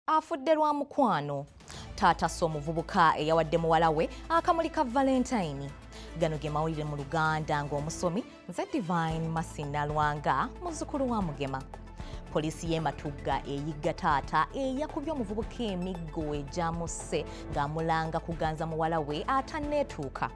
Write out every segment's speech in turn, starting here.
afudde lwa mukwano. Taata so omuvubuka eyawadde muwala we akamuli ka Valentine. Gano ge mawulire mu Luganda ng'omusomi nze Divine Masina Lwanga muzzukulu wa Mugema. Poliisi y'e Matugga eyigga taata eyakubye omuvubuka emiggo egyamusse ng'amulanga kuganza muwala we atanneetuuka.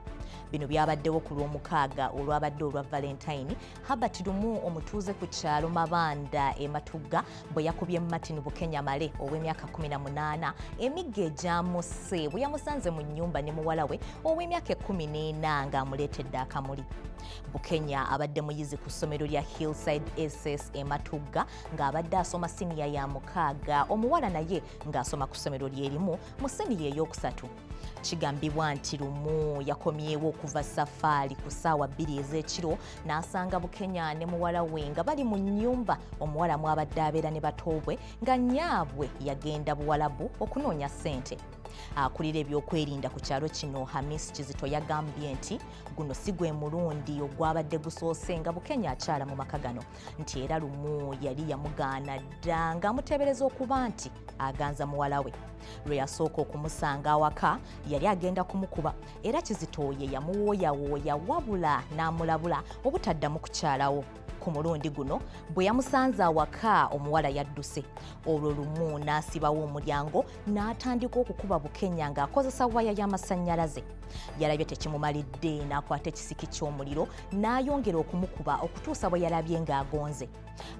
Bino byabaddewo ku Lwomukaaga olwabadde olwa Valentine. Herbert Lumu omutuuze ku kyalo Mabanda e Matugga bwe yakubye Martin Bukenyamale ow'emyaka 18 emiggo egyamusse bwe yamusanze mu nnyumba ne muwala we ow'emyaka 14 ng'amuleetedde akamuli. Bukenya abadde muyizi ku ssomero lya Hillside SS e Matugga ng'abadde asoma siniya ya 6, omuwala naye ng'asoma ku ssomero lyerimu mu siniya ey'okusatu. Kigambibwa nti Lumu yakomyewo okuva safaali ku ssaawa 2 ez'ekiro n'asanga Bukenya ne muwala we nga bali mu nnyumba omuwala mwabadde abeera ne batoobwe nga nnyaabwe yagenda Buwalabu okunoonya ssente. Akulira ebyokwerinda ku kyalo kino Hamis Kizito yagambye nti guno si gwe mulundi ogwabadde gusoose nga Bukenya akyala mu maka gano, nti era Lumu yali yamugaana dda ng'amuteebereza okuba nti aganza muwala we. Lwe yasooka okumusanga awaka yali agenda kumukuba, era Kizito ye yamuwooyawooya wabula n'amulabula obutaddamu kukyalawo. Ku mulundi guno bwe yamusanze awaka omuwala yadduse. Olwo Lumu n'asibawo omulyango n'atandika okukuba Bukenya ng'akozesa waya y'amasannyalaze. Yalabye tekimumalidde n'akwata ekisiki ky'omuliro n'ayongera okumukuba okutuusa bwe yalabye ng'agonze.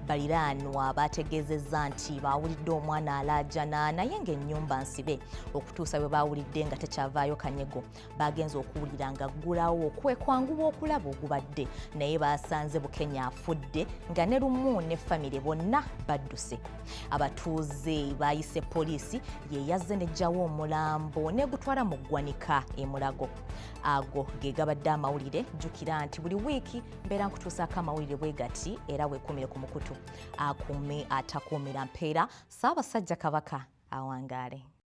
Baliraanwa baategeezezza nti baawulidde omwana alaajana naye ng'ennyumba nsibe, okutuusa bwe baawulidde nga tekyavaayo kanyego. Baagenze okuwulira nga ggulawo kwe kwanguwa okulaba ogubadde, naye baasanze Bukenya afudde nga ne Lumu ne famire bonna badduse. Abatuuze baayise poliisi ye yazze n'eggyawo omulambo n'egutwala mu ggwanika e Mulago. Ago ge gabadde amawulire. Jjukira nti buli wiiki mbeera nkutuusaako amawulire bwe gati era weekumire ku mukutu. Akuume atakuumira mpeera. Ssaabasajja Kabaka awangaale.